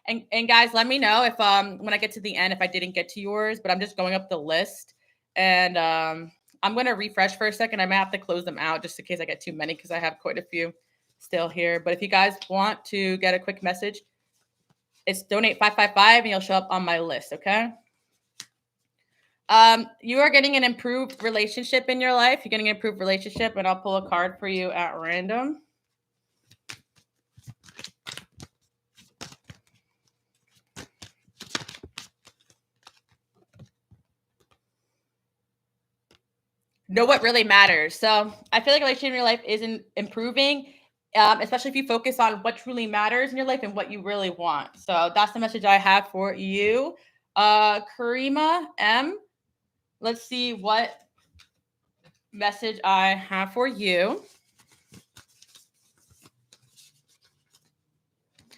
And guys, let me know if when I get to the end if I didn't get to yours, but I'm just going up the list and I'm gonna refresh for a second. I might have to close them out just in case I get too many because I have quite a few still here. But if you guys want to get a quick message, it's donate 555 and you'll show up on my list, okay? You are getting an improved relationship in your life. You're getting an improved relationship, and I'll pull a card for you at random. Know what really matters. So I feel like a relationship in your life isn't improving, especially if you focus on what truly matters in your life and what you really want. So that's the message I have for you. Karima M, let's see what message I have for you.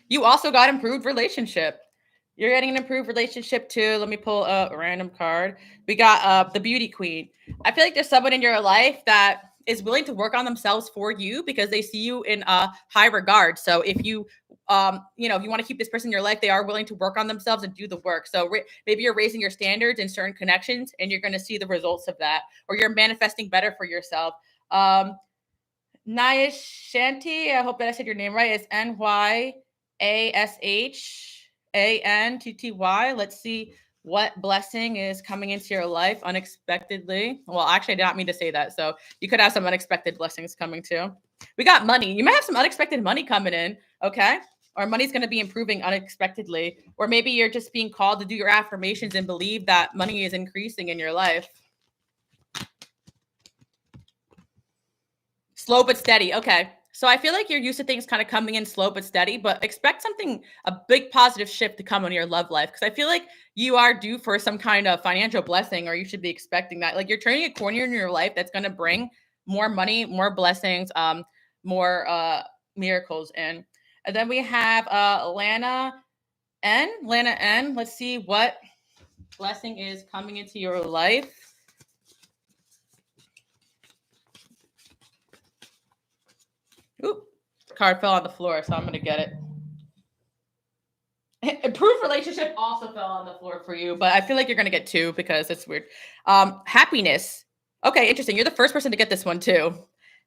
You also got improved relationship. You're getting an improved relationship too. Let me pull a random card. We got the beauty queen. I feel like there's someone in your life that is willing to work on themselves for you because they see you in a high regard. So if you, if you want to keep this person in your life, they are willing to work on themselves and do the work. So maybe you're raising your standards in certain connections and you're going to see the results of that, or you're manifesting better for yourself. Nyashanti, I hope that I said your name right. It's NYASHANTTY. Let's see what blessing is coming into your life unexpectedly. Well, actually, I did not mean to say that. So you could have some unexpected blessings coming too. We got money. You might have some unexpected money coming in, okay? Or money's going to be improving unexpectedly. Or maybe you're just being called to do your affirmations and believe that money is increasing in your life. Slow but steady. Okay. So I feel like you're used to things kind of coming in slow but steady, but expect a big positive shift to come on your love life. Because I feel like you are due for some kind of financial blessing, or you should be expecting that. Like you're turning a corner in your life that's going to bring more money, more blessings, more miracles in. And then we have Lana N. Let's see what blessing is coming into your life. Oop, card fell on the floor, so I'm going to get it. Improved relationship also fell on the floor for you, but I feel like you're going to get two because it's weird. Happiness. Okay, interesting. You're the first person to get this one too.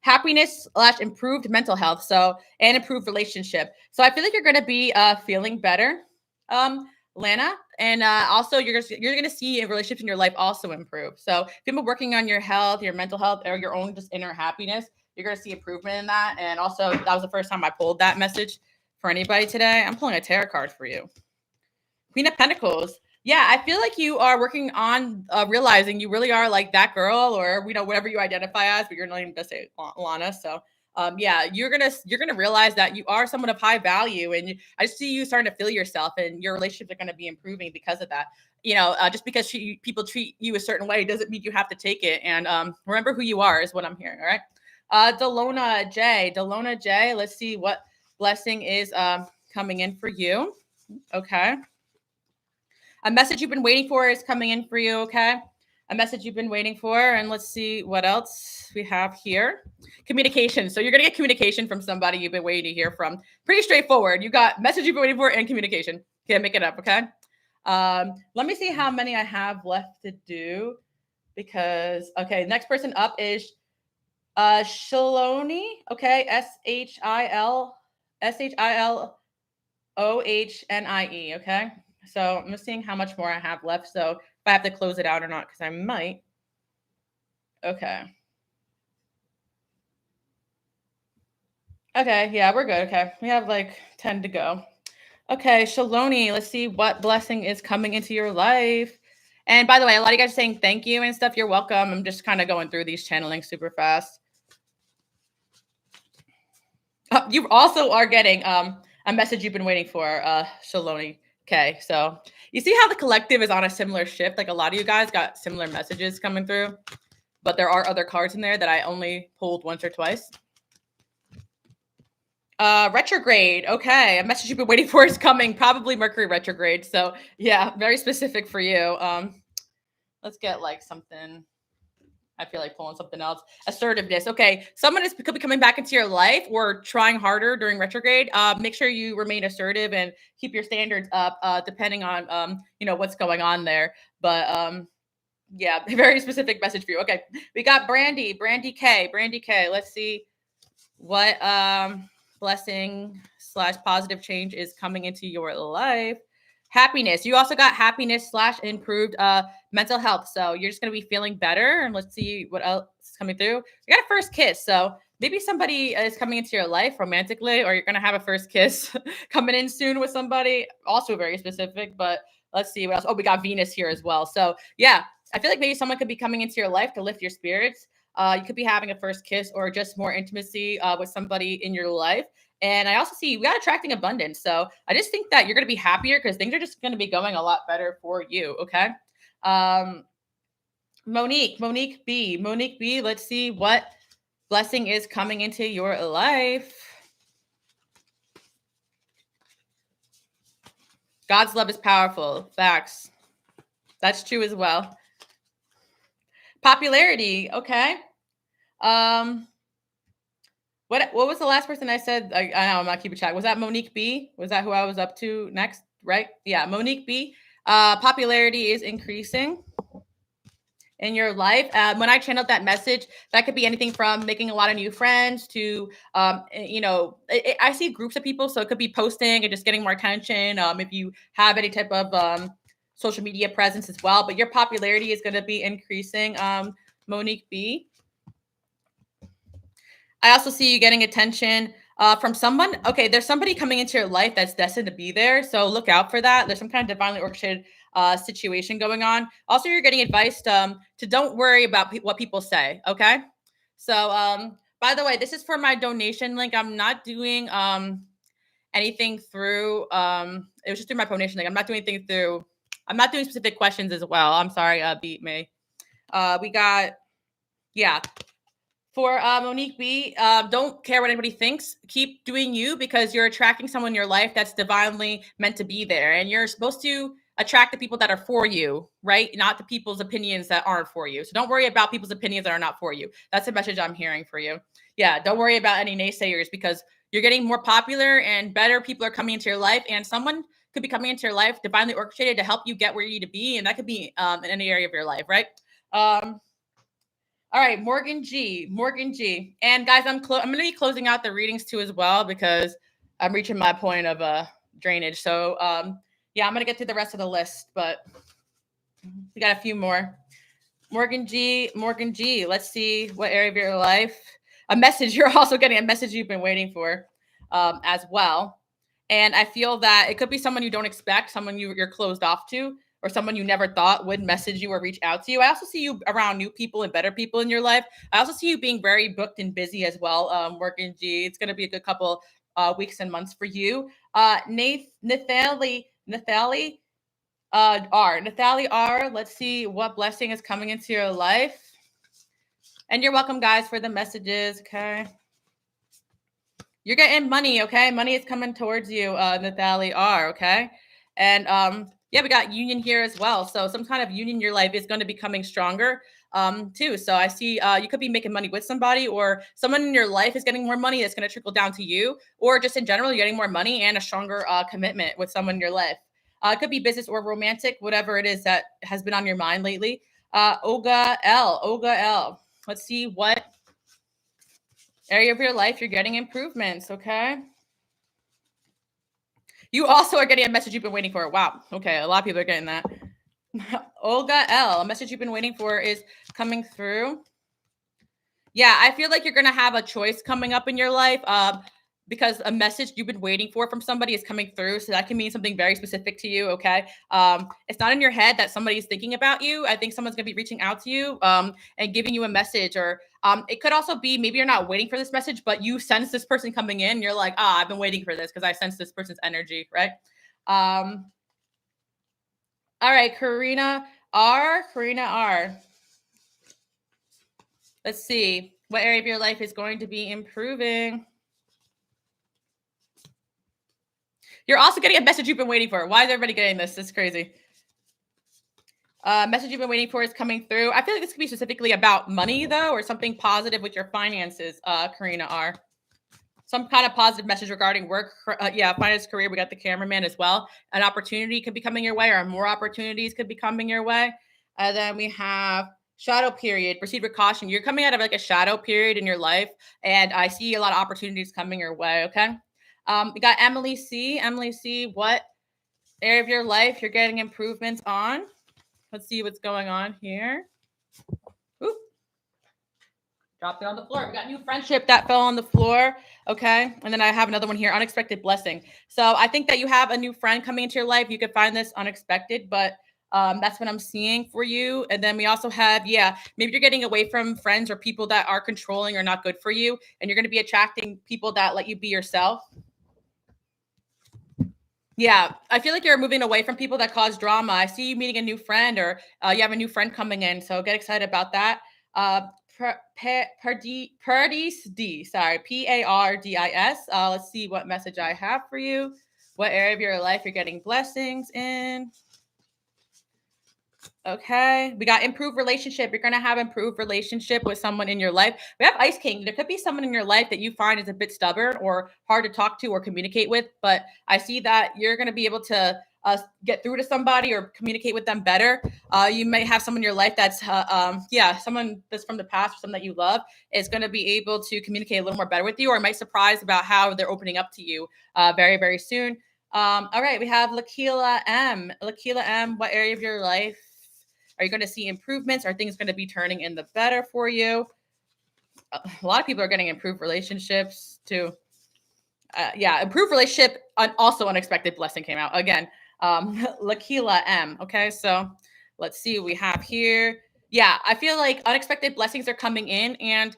Happiness / improved mental health. So, and improved relationship. So I feel like you're going to be feeling better, Lana. And also you're going to see relationships in your life also improve. So if you've been working on your health, your mental health, or your own just inner happiness, you're going to see improvement in that. And also that was the first time I pulled that message for anybody today. I'm pulling a tarot card for you. Queen of Pentacles. Yeah, I feel like you are working on realizing you really are like that girl, or whatever you identify as, but you're not even going to say Lana. So yeah, you're gonna realize that you are someone of high value, and I see you starting to feel yourself, and your relationships are going to be improving because of that. Just because people treat you a certain way doesn't mean you have to take it. And remember who you are is what I'm hearing. All right, Delona J. Let's see what blessing is coming in for you. Okay. A message you've been waiting for is coming in for you, okay? A message you've been waiting for. And let's see what else we have here. Communication. So you're going to get communication from somebody you've been waiting to hear from. Pretty straightforward. You got message you've been waiting for and communication. Can't make it up, okay? Let me see how many I have left to do. Because, okay, next person up is Shaloni, okay? SHILOHNIE, okay? So I'm just seeing how much more I have left. So if I have to close it out or not, because I might. Okay. Okay, yeah, we're good. Okay, we have like 10 to go. Okay, Shaloni, let's see what blessing is coming into your life. And by the way, a lot of you guys are saying thank you and stuff. You're welcome. I'm just kind of going through these channeling super fast. You also are getting a message you've been waiting for, Shaloni. Okay, so you see how the collective is on a similar shift? Like a lot of you guys got similar messages coming through, but there are other cards in there that I only pulled once or twice. Retrograde. Okay, a message you've been waiting for is coming. Probably Mercury retrograde. So yeah, very specific for you. Let's get like something. I feel like pulling something else. Assertiveness. Okay. Someone could be coming back into your life or trying harder during retrograde. Make sure you remain assertive and keep your standards up, depending on, what's going on there. But yeah, very specific message for you. Okay. We got Brandy K. Let's see what blessing / positive change is coming into your life. Happiness. You also got happiness / improved mental health. So you're just going to be feeling better. And let's see what else is coming through. You got a first kiss. So maybe somebody is coming into your life romantically, or you're going to have a first kiss coming in soon with somebody. Also very specific, but let's see what else. Oh, we got Venus here as well. So yeah, I feel like maybe someone could be coming into your life to lift your spirits. You could be having a first kiss or just more intimacy with somebody in your life. And I also see we got attracting abundance. So I just think that you're going to be happier because things are just going to be going a lot better for you. Okay. Monique B. Let's see what blessing is coming into your life. God's love is powerful. Facts. That's true as well. Popularity. Okay. What was the last person I said? I know I'm not keeping track. Was that Monique B? Was that who I was up to next? Right? Yeah, Monique B. Popularity is increasing in your life. When I channeled that message, that could be anything from making a lot of new friends to, I see groups of people, so it could be posting and just getting more attention. If you have any type of social media presence as well, but your popularity is going to be increasing. Monique B. I also see you getting attention from someone. Okay, there's somebody coming into your life that's destined to be there. So look out for that. There's some kind of divinely orchestrated situation going on. Also, you're getting advice to don't worry about what people say. Okay. So by the way, this is for my donation link. I'm not doing anything through. It was just through my donation link. I'm not doing anything through. I'm not doing specific questions as well. I'm sorry, beat me. We got, yeah. For Monique B, don't care what anybody thinks. Keep doing you because you're attracting someone in your life that's divinely meant to be there. And you're supposed to attract the people that are for you, right? Not the people's opinions that aren't for you. So don't worry about people's opinions that are not for you. That's the message I'm hearing for you. Yeah, don't worry about any naysayers because you're getting more popular and better people are coming into your life. And someone could be coming into your life divinely orchestrated to help you get where you need to be. And that could be in any area of your life, right? All right, Morgan G. And guys, I'm going to be closing out the readings too as well because I'm reaching my point of drainage. So yeah, I'm going to get to the rest of the list, but we got a few more. Morgan G. Let's see what area of your life. A message. You're also getting a message you've been waiting for as well. And I feel that it could be someone you don't expect, someone you're closed off to, or someone you never thought would message you or reach out to you. I also see you around new people and better people in your life. I also see you being very booked and busy as well. Morgan G. It's going to be a good couple weeks and months for you. Nathalie R. Let's see what blessing is coming into your life. And you're welcome, guys, for the messages. Okay. You're getting money, okay? Money is coming towards you, Nathalie R, okay? And yeah, we got union here as well. So some kind of union in your life is going to be coming stronger too. So I see you could be making money with somebody, or someone in your life is getting more money that's going to trickle down to you, or just in general, you're getting more money and a stronger commitment with someone in your life. It could be business or romantic, whatever it is that has been on your mind lately. Olga L. Let's see what area of your life you're getting improvements, okay? You also are getting a message you've been waiting for. Wow. Okay, a lot of people are getting that. Olga L, a message you've been waiting for is coming through. Yeah, I feel like you're going to have a choice coming up in your life because a message you've been waiting for from somebody is coming through. So that can mean something very specific to you, okay? It's not in your head that somebody's thinking about you. I think someone's going to be reaching out to you and giving you a message, or it could also be maybe you're not waiting for this message, but you sense this person coming in. You're like, I've been waiting for this because I sense this person's energy, right? All right, Karina R. Let's see what area of your life is going to be improving. You're also getting a message you've been waiting for. Why is everybody getting this? It's crazy. Message you've been waiting for is coming through. I feel like this could be specifically about money, though, or something positive with your finances, Karina R. Some kind of positive message regarding work, finance, career. We got the cameraman as well. An opportunity could be coming your way, or more opportunities could be coming your way. And then we have shadow period. Proceed with caution. You're coming out of like a shadow period in your life, and I see a lot of opportunities coming your way. Okay. We got Emily C. Emily C. What area of your life you're getting improvements on? Let's see what's going on here. Oop. Dropped it on the floor. We got new friendship that fell on the floor. Okay. And then I have another one here, unexpected blessing. So I think that you have a new friend coming into your life. You could find this unexpected, but that's what I'm seeing for you. And then we also have, maybe you're getting away from friends or people that are controlling or not good for you. And you're going to be attracting people that let you be yourself. Yeah, I feel like you're moving away from people that cause drama. I see you meeting a new friend, or you have a new friend coming in. So get excited about that. Pardis D, sorry, Pardis. Let's see what message I have for you. What area of your life you're getting blessings in? Okay, we got improved relationship. You're gonna have improved relationship with someone in your life. We have Ice King. There could be someone in your life that you find is a bit stubborn or hard to talk to or communicate with, but I see that you're gonna be able to get through to somebody or communicate with them better. You may have someone in your life that's someone that's from the past or someone that you love is going to be able to communicate a little more better with you, or might surprise about how they're opening up to you very, very soon. All right, we have Lakila M. Lakila M, what area of your life are you going to see improvements? Are things going to be turning in the better for you? A lot of people are getting improved relationships too. Improved relationship. Also, unexpected blessing came out again. Lakila M. Okay, so let's see what we have here. Yeah, I feel like unexpected blessings are coming in, and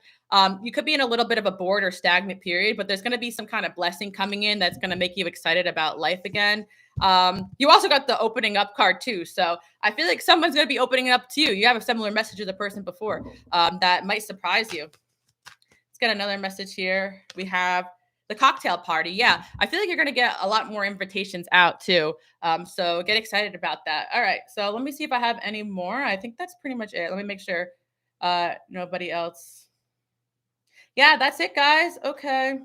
you could be in a little bit of a bored or stagnant period, but there's going to be some kind of blessing coming in that's going to make you excited about life again. You also got the opening up card too, so I feel like someone's going to be opening up to you. You have a similar message to the person before that might surprise you. Let's get another message here. We have the cocktail party. Yeah, I feel like you're going to get a lot more invitations out too. So get excited about that. All right, so let me see if I have any more. I think that's pretty much it. Let me make sure nobody else. Yeah, that's it, guys. Okay.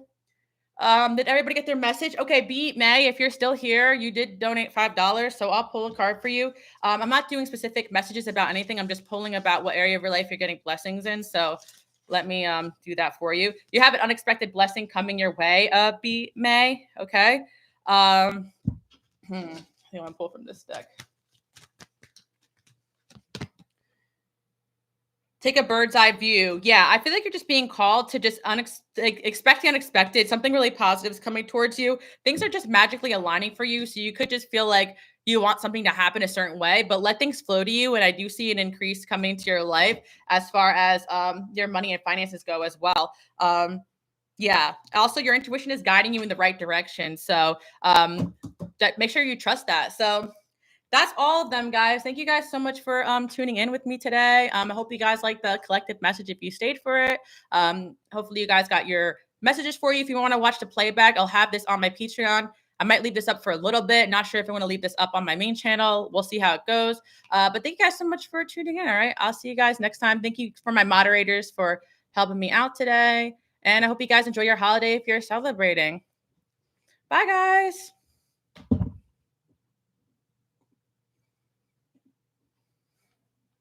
Did everybody get their message? Okay, B May, if you're still here, you did donate $5, so I'll pull a card for you. I'm not doing specific messages about anything. I'm just pulling about what area of your life you're getting blessings in. So let me do that for you. You have an unexpected blessing coming your way, B May. Okay. I want to pull from this deck. Take a bird's eye view. Yeah, I feel like you're just being called to just expect the unexpected. Something really positive is coming towards you. Things are just magically aligning for you. So you could just feel like you want something to happen a certain way, but let things flow to you. And I do see an increase coming to your life as far as your money and finances go as well. Also, your intuition is guiding you in the right direction. So make sure you trust that. So that's all of them, guys. Thank you guys so much for tuning in with me today. I hope you guys like the collective message if you stayed for it. Hopefully you guys got your messages for you. If you want to watch the playback, I'll have this on my Patreon. I might leave this up for a little bit. Not sure if I want to leave this up on my main channel. We'll see how it goes. But thank you guys so much for tuning in. All right. I'll see you guys next time. Thank you for my moderators for helping me out today. And I hope you guys enjoy your holiday if you're celebrating. Bye, guys.